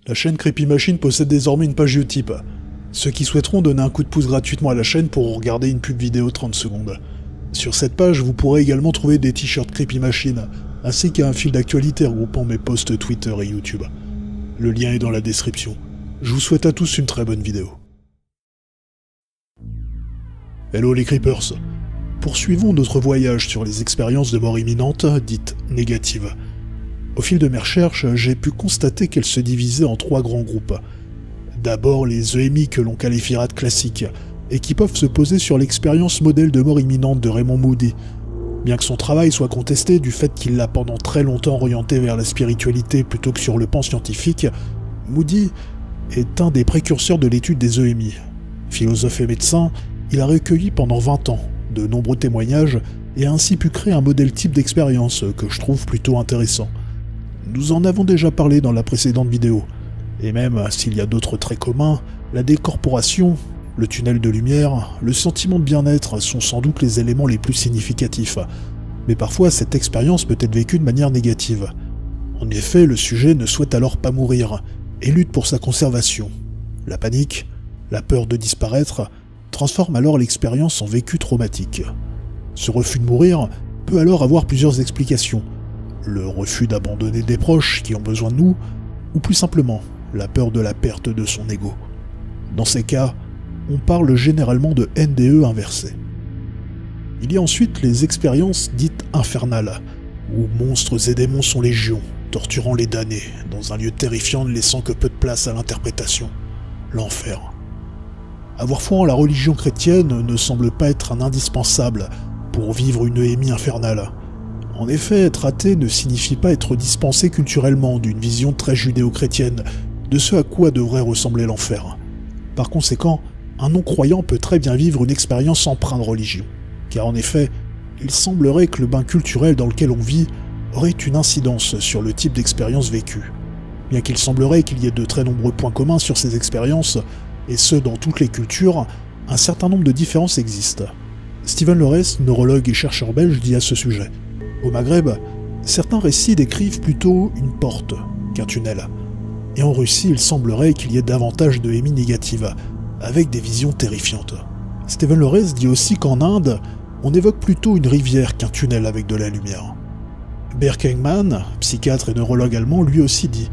La chaîne Creepy Machine possède désormais une page Utip. Ceux qui souhaiteront donner un coup de pouce gratuitement à la chaîne pourront regarder une pub vidéo 30 secondes. Sur cette page, vous pourrez également trouver des t-shirts Creepy Machine, ainsi qu'un fil d'actualité regroupant mes posts Twitter et YouTube. Le lien est dans la description. Je vous souhaite à tous une très bonne vidéo. Hello les Creepers. Poursuivons notre voyage sur les expériences de mort imminente, dites négatives. Au fil de mes recherches, j'ai pu constater qu'elles se divisaient en 3 grands groupes. D'abord les EMI que l'on qualifiera de classiques, et qui peuvent se poser sur l'expérience modèle de mort imminente de Raymond Moody. Bien que son travail soit contesté du fait qu'il l'a pendant très longtemps orienté vers la spiritualité plutôt que sur le pan scientifique, Moody est un des précurseurs de l'étude des EMI. Philosophe et médecin, il a recueilli pendant 20 ans de nombreux témoignages et a ainsi pu créer un modèle type d'expérience que je trouve plutôt intéressant. Nous en avons déjà parlé dans la précédente vidéo, et même s'il y a d'autres traits communs, la décorporation, le tunnel de lumière, le sentiment de bien-être sont sans doute les éléments les plus significatifs, mais parfois cette expérience peut être vécue de manière négative. En effet, le sujet ne souhaite alors pas mourir, et lutte pour sa conservation. La panique, la peur de disparaître, transforme alors l'expérience en vécu traumatique. Ce refus de mourir peut alors avoir plusieurs explications. Le refus d'abandonner des proches qui ont besoin de nous, ou plus simplement, la peur de la perte de son ego. Dans ces cas, on parle généralement de NDE inversé. Il y a ensuite les expériences dites infernales, où monstres et démons sont légion, torturant les damnés, dans un lieu terrifiant ne laissant que peu de place à l'interprétation. L'enfer. Avoir foi en la religion chrétienne ne semble pas être un indispensable pour vivre une EMI infernale. En effet, être athée ne signifie pas être dispensé culturellement d'une vision très judéo-chrétienne de ce à quoi devrait ressembler l'enfer. Par conséquent, un non-croyant peut très bien vivre une expérience empreinte de religion, car en effet, il semblerait que le bain culturel dans lequel on vit aurait une incidence sur le type d'expérience vécue. Bien qu'il semblerait qu'il y ait de très nombreux points communs sur ces expériences, et ce dans toutes les cultures, un certain nombre de différences existent. Steven Lorès, neurologue et chercheur belge, dit à ce sujet: au Maghreb, certains récits décrivent plutôt une porte qu'un tunnel. Et en Russie, il semblerait qu'il y ait davantage de EMI négatives, avec des visions terrifiantes. Steven Lorès dit aussi qu'en Inde, on évoque plutôt une rivière qu'un tunnel avec de la lumière. Bert Engman, psychiatre et neurologue allemand, lui aussi dit: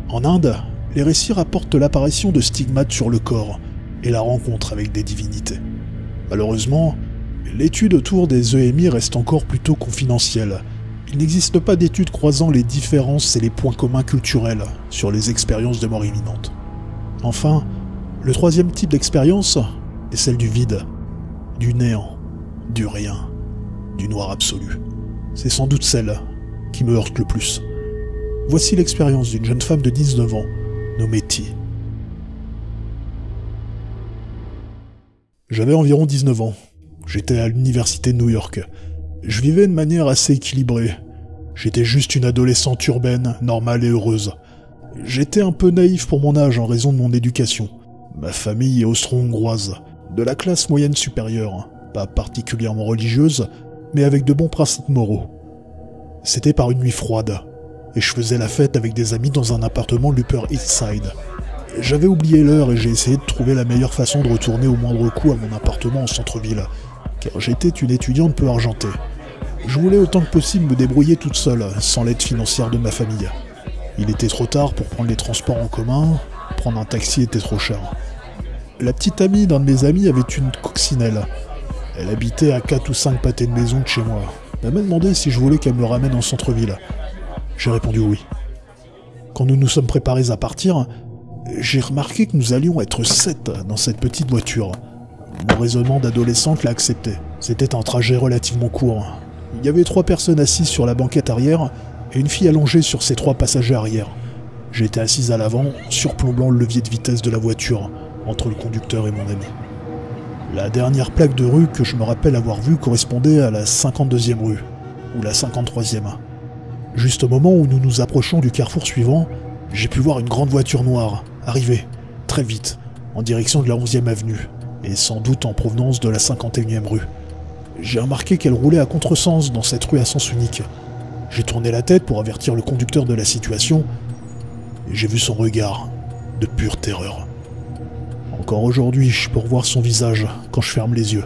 en Inde, les récits rapportent l'apparition de stigmates sur le corps et la rencontre avec des divinités. Malheureusement, l'étude autour des EMI reste encore plutôt confidentielle. Il n'existe pas d'études croisant les différences et les points communs culturels sur les expériences de mort imminente. Enfin, le troisième type d'expérience est celle du vide, du néant, du rien, du noir absolu. C'est sans doute celle qui me heurte le plus. Voici l'expérience d'une jeune femme de 19 ans, nommée T. J'avais environ 19 ans. J'étais à l'université de New York. Je vivais de manière assez équilibrée. J'étais juste une adolescente urbaine, normale et heureuse. J'étais un peu naïf pour mon âge en raison de mon éducation. Ma famille est austro-hongroise, de la classe moyenne supérieure, pas particulièrement religieuse, mais avec de bons principes moraux. C'était par une nuit froide, et je faisais la fête avec des amis dans un appartement de l'Upper East Side. J'avais oublié l'heure et j'ai essayé de trouver la meilleure façon de retourner au moindre coup à mon appartement en centre-ville, car j'étais une étudiante peu argentée. Je voulais autant que possible me débrouiller toute seule, sans l'aide financière de ma famille. Il était trop tard pour prendre les transports en commun, prendre un taxi était trop cher. La petite amie d'un de mes amis avait une coccinelle. Elle habitait à 4 ou 5 pâtés de maison de chez moi. Elle m'a demandé si je voulais qu'elle me ramène en centre-ville. J'ai répondu oui. Quand nous nous sommes préparés à partir, j'ai remarqué que nous allions être 7 dans cette petite voiture. Mon raisonnement d'adolescente l'a accepté. C'était un trajet relativement court. Il y avait 3 personnes assises sur la banquette arrière et une fille allongée sur ses 3 passagers arrière. J'étais assise à l'avant, surplombant le levier de vitesse de la voiture, entre le conducteur et mon ami. La dernière plaque de rue que je me rappelle avoir vue correspondait à la 52e rue, ou la 53e. Juste au moment où nous nous approchons du carrefour suivant, j'ai pu voir une grande voiture noire arriver, très vite, en direction de la 11e avenue, et sans doute en provenance de la 51e rue. J'ai remarqué qu'elle roulait à contresens dans cette rue à sens unique. J'ai tourné la tête pour avertir le conducteur de la situation, et j'ai vu son regard, de pure terreur. Encore aujourd'hui, je peux revoir son visage quand je ferme les yeux.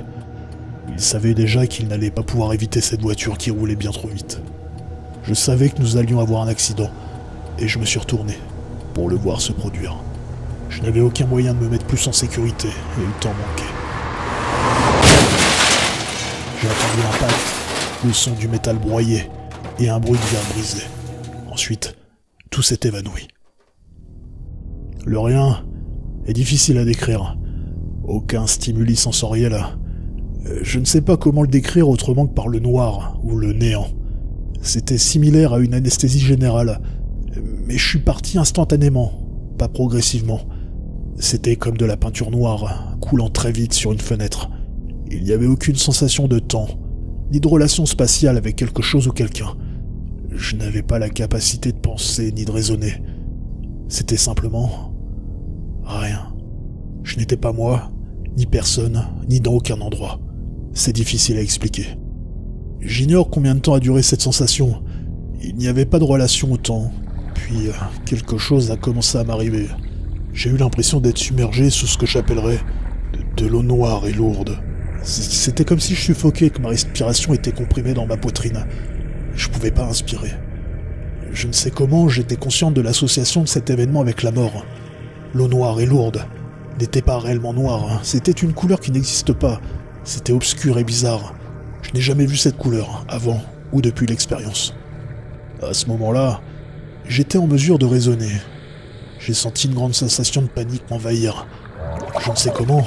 Il savait déjà qu'il n'allait pas pouvoir éviter cette voiture qui roulait bien trop vite. Je savais que nous allions avoir un accident, et je me suis retourné pour le voir se produire. Je n'avais aucun moyen de me mettre plus en sécurité, et le temps manquait. J'ai entendu l'impact, le son du métal broyé, et un bruit de verre brisé. Ensuite, tout s'est évanoui. Le rien est difficile à décrire. Aucun stimuli sensoriel. Je ne sais pas comment le décrire autrement que par le noir ou le néant. C'était similaire à une anesthésie générale, mais je suis parti instantanément, pas progressivement. C'était comme de la peinture noire, coulant très vite sur une fenêtre. Il n'y avait aucune sensation de temps, ni de relation spatiale avec quelque chose ou quelqu'un. Je n'avais pas la capacité de penser ni de raisonner. C'était simplement rien. Je n'étais pas moi, ni personne, ni dans aucun endroit. C'est difficile à expliquer. J'ignore combien de temps a duré cette sensation. Il n'y avait pas de relation au temps. Puis quelque chose a commencé à m'arriver. J'ai eu l'impression d'être submergé sous ce que j'appellerais de l'eau noire et lourde. C'était comme si je suffoquais, que ma respiration était comprimée dans ma poitrine. Je pouvais pas inspirer. Je ne sais comment, j'étais conscient de l'association de cet événement avec la mort. L'eau noire et lourde n'était pas réellement noire, c'était une couleur qui n'existe pas. C'était obscur et bizarre. Je n'ai jamais vu cette couleur, avant ou depuis l'expérience. À ce moment-là, j'étais en mesure de raisonner. J'ai senti une grande sensation de panique m'envahir. Je ne sais comment.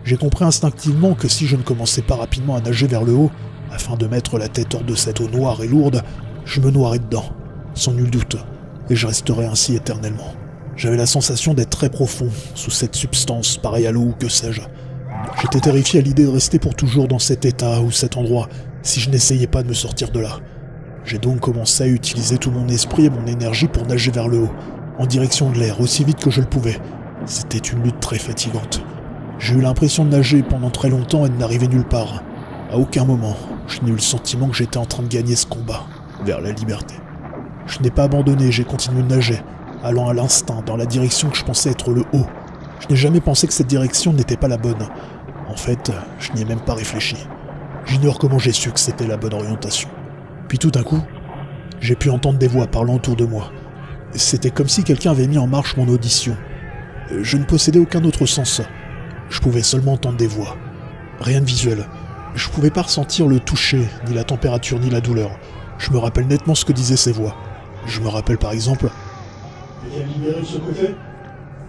J'ai compris instinctivement que si je ne commençais pas rapidement à nager vers le haut, afin de mettre la tête hors de cette eau noire et lourde, je me noierais dedans, sans nul doute, et je resterais ainsi éternellement. J'avais la sensation d'être très profond, sous cette substance, pareille à l'eau ou que sais-je. J'étais terrifié à l'idée de rester pour toujours dans cet état ou cet endroit, si je n'essayais pas de me sortir de là. J'ai donc commencé à utiliser tout mon esprit et mon énergie pour nager vers le haut, en direction de l'air, aussi vite que je le pouvais. C'était une lutte très fatigante. J'ai eu l'impression de nager pendant très longtemps et de n'arriver nulle part. À aucun moment, je n'ai eu le sentiment que j'étais en train de gagner ce combat, vers la liberté. Je n'ai pas abandonné, j'ai continué de nager, allant à l'instinct dans la direction que je pensais être le haut. Je n'ai jamais pensé que cette direction n'était pas la bonne. En fait, je n'y ai même pas réfléchi. J'ignore comment j'ai su que c'était la bonne orientation. Puis tout d'un coup, j'ai pu entendre des voix parlant autour de moi. C'était comme si quelqu'un avait mis en marche mon audition. Je ne possédais aucun autre sens. Je pouvais seulement entendre des voix. Rien de visuel. Je pouvais pas ressentir le toucher, ni la température, ni la douleur. Je me rappelle nettement ce que disaient ces voix. Je me rappelle par exemple... Veuillez libérer de ce côté.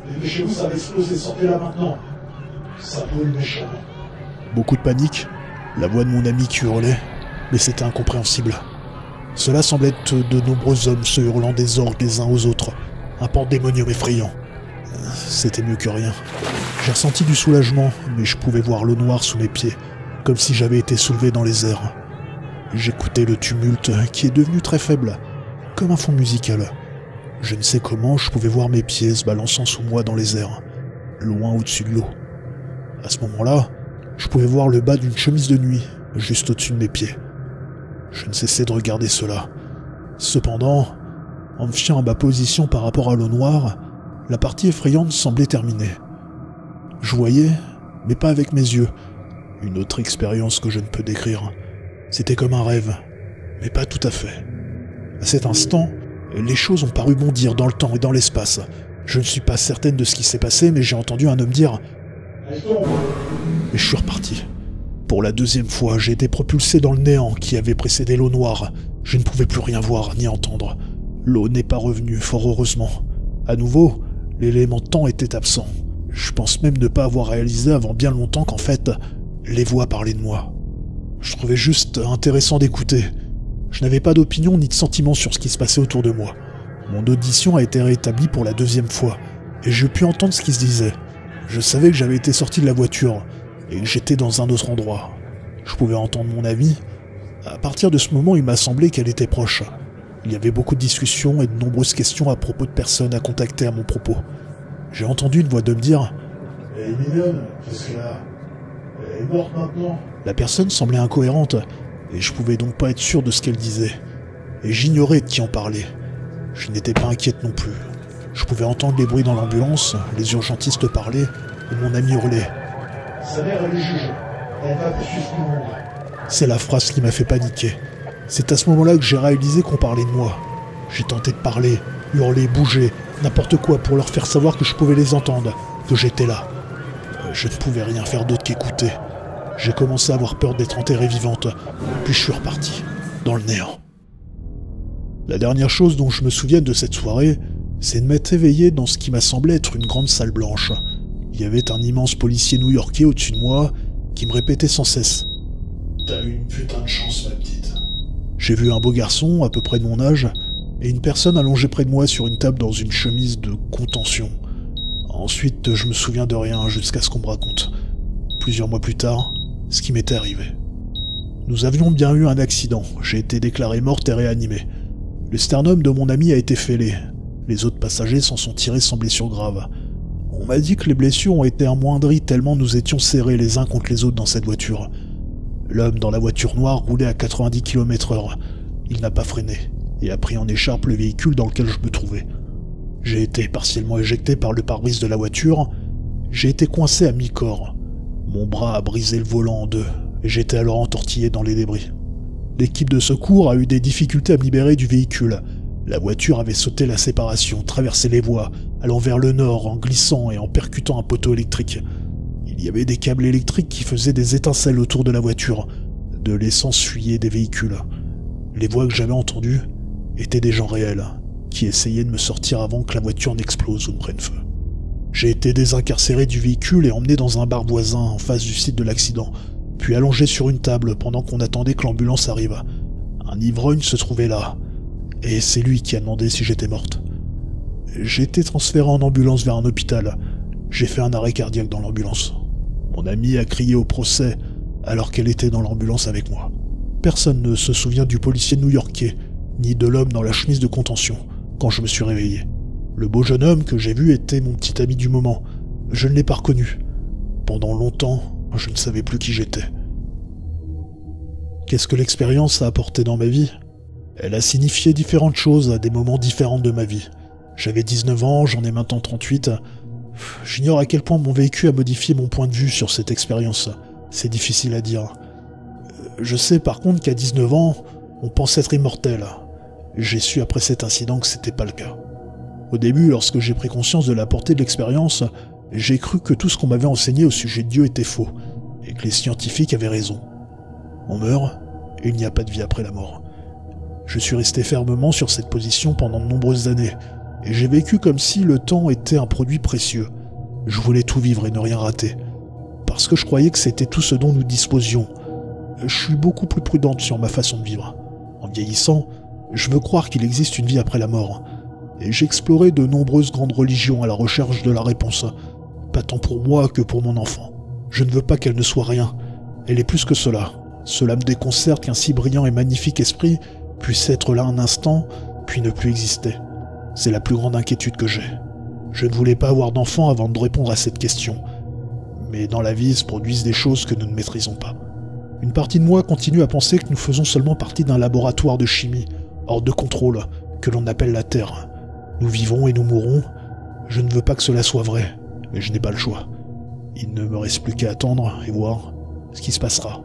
Dépêchez-vous, ça va exploser, sortez-là maintenant. Ça brûle méchamment. Beaucoup de panique, la voix de mon ami qui hurlait, mais c'était incompréhensible. Cela semblait être de nombreux hommes se hurlant des orgues les uns aux autres, un pandémonium effrayant. C'était mieux que rien. J'ai ressenti du soulagement, mais je pouvais voir l'eau noire sous mes pieds, comme si j'avais été soulevé dans les airs. J'écoutais le tumulte, qui est devenu très faible, comme un fond musical. Je ne sais comment, je pouvais voir mes pieds se balançant sous moi dans les airs, loin au-dessus de l'eau. À ce moment-là, je pouvais voir le bas d'une chemise de nuit, juste au-dessus de mes pieds. Je ne cessais de regarder cela. Cependant, en me fiant à ma position par rapport à l'eau noire, la partie effrayante semblait terminée. Je voyais, mais pas avec mes yeux, une autre expérience que je ne peux décrire. C'était comme un rêve, mais pas tout à fait. À cet instant, les choses ont paru bondir dans le temps et dans l'espace. Je ne suis pas certaine de ce qui s'est passé, mais j'ai entendu un homme dire « Et je suis reparti. Pour la deuxième fois, j'ai été propulsé dans le néant qui avait précédé l'eau noire. Je ne pouvais plus rien voir ni entendre. L'eau n'est pas revenue, fort heureusement. À nouveau, l'élément temps était absent. Je pense même ne pas avoir réalisé avant bien longtemps qu'en fait, les voix parlaient de moi. Je trouvais juste intéressant d'écouter. Je n'avais pas d'opinion ni de sentiment sur ce qui se passait autour de moi. Mon audition a été rétablie pour la deuxième fois, et j'ai pu entendre ce qui se disait. Je savais que j'avais été sorti de la voiture, et que j'étais dans un autre endroit. Je pouvais entendre mon avis. À partir de ce moment, il m'a semblé qu'elle était proche. Il y avait beaucoup de discussions et de nombreuses questions à propos de personnes à contacter à mon propos. J'ai entendu une voix d'homme dire « Elle est mignonne, qu'est-ce qu'elle a ? Elle est morte maintenant ?» La personne semblait incohérente, et je pouvais donc pas être sûr de ce qu'elle disait. Et j'ignorais de qui en parlait. Je n'étais pas inquiète non plus. Je pouvais entendre les bruits dans l'ambulance, les urgentistes parler, et mon ami hurler. Sa mère, elle est juge. Elle va poursuivre tout le monde. C'est la phrase qui m'a fait paniquer. C'est à ce moment-là que j'ai réalisé qu'on parlait de moi. J'ai tenté de parler, hurler, bouger, n'importe quoi pour leur faire savoir que je pouvais les entendre, que j'étais là. Je ne pouvais rien faire d'autre qu'écouter. J'ai commencé à avoir peur d'être enterrée vivante, puis je suis reparti, dans le néant. La dernière chose dont je me souviens de cette soirée, c'est de m'être éveillé dans ce qui m'a semblé être une grande salle blanche. Il y avait un immense policier new-yorkais au-dessus de moi qui me répétait sans cesse. T'as eu une putain de chance, ma petite. J'ai vu un beau garçon, à peu près de mon âge, et une personne allongée près de moi sur une table dans une chemise de contention. Ensuite, je me souviens de rien jusqu'à ce qu'on me raconte. Plusieurs mois plus tard, ce qui m'était arrivé. Nous avions bien eu un accident. J'ai été déclarée morte et réanimée. Le sternum de mon ami a été fêlé. Les autres passagers s'en sont tirés sans blessures graves. On m'a dit que les blessures ont été amoindries tellement nous étions serrés les uns contre les autres dans cette voiture. L'homme dans la voiture noire roulait à 90 km/h. Il n'a pas freiné et a pris en écharpe le véhicule dans lequel je me trouvais. J'ai été partiellement éjecté par le pare-brise de la voiture. J'ai été coincé à mi-corps. Mon bras a brisé le volant en deux et j'étais alors entortillé dans les débris. L'équipe de secours a eu des difficultés à me libérer du véhicule. La voiture avait sauté la séparation, traversé les voies, allant vers le nord en glissant et en percutant un poteau électrique. Il y avait des câbles électriques qui faisaient des étincelles autour de la voiture. De l'essence fuyait des véhicules. Les voix que j'avais entendues étaient des gens réels, qui essayaient de me sortir avant que la voiture n'explose ou ne prenne feu. J'ai été désincarcéré du véhicule et emmené dans un bar voisin en face du site de l'accident, puis allongé sur une table pendant qu'on attendait que l'ambulance arrive. Un ivrogne se trouvait là, et c'est lui qui a demandé si j'étais morte. J'ai été transféré en ambulance vers un hôpital. J'ai fait un arrêt cardiaque dans l'ambulance. Mon amie a crié au procès alors qu'elle était dans l'ambulance avec moi. Personne ne se souvient du policier new-yorkais, ni de l'homme dans la chemise de contention, quand je me suis réveillé. Le beau jeune homme que j'ai vu était mon petit ami du moment. Je ne l'ai pas reconnu. Pendant longtemps, je ne savais plus qui j'étais. Qu'est-ce que l'expérience a apporté dans ma vie ? Elle a signifié différentes choses à des moments différents de ma vie. J'avais 19 ans, j'en ai maintenant 38. J'ignore à quel point mon vécu a modifié mon point de vue sur cette expérience. C'est difficile à dire. Je sais par contre qu'à 19 ans, on pense être immortel. J'ai su après cet incident que c'était pas le cas. Au début, lorsque j'ai pris conscience de la portée de l'expérience, j'ai cru que tout ce qu'on m'avait enseigné au sujet de Dieu était faux, et que les scientifiques avaient raison. On meurt, et il n'y a pas de vie après la mort. Je suis resté fermement sur cette position pendant de nombreuses années, et j'ai vécu comme si le temps était un produit précieux. Je voulais tout vivre et ne rien rater, parce que je croyais que c'était tout ce dont nous disposions. Je suis beaucoup plus prudente sur ma façon de vivre. En vieillissant, je veux croire qu'il existe une vie après la mort, et j'ai exploré de nombreuses grandes religions à la recherche de la réponse, pas tant pour moi que pour mon enfant. Je ne veux pas qu'elle ne soit rien, elle est plus que cela. Cela me déconcerte qu'un si brillant et magnifique esprit puisse être là un instant, puis ne plus exister. C'est la plus grande inquiétude que j'ai. Je ne voulais pas avoir d'enfant avant de répondre à cette question. Mais dans la vie se produisent des choses que nous ne maîtrisons pas. Une partie de moi continue à penser que nous faisons seulement partie d'un laboratoire de chimie, hors de contrôle, que l'on appelle la Terre. Nous vivons et nous mourrons. Je ne veux pas que cela soit vrai, mais je n'ai pas le choix. Il ne me reste plus qu'à attendre et voir ce qui se passera,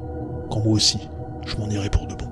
quand moi aussi, je m'en irai pour de bon.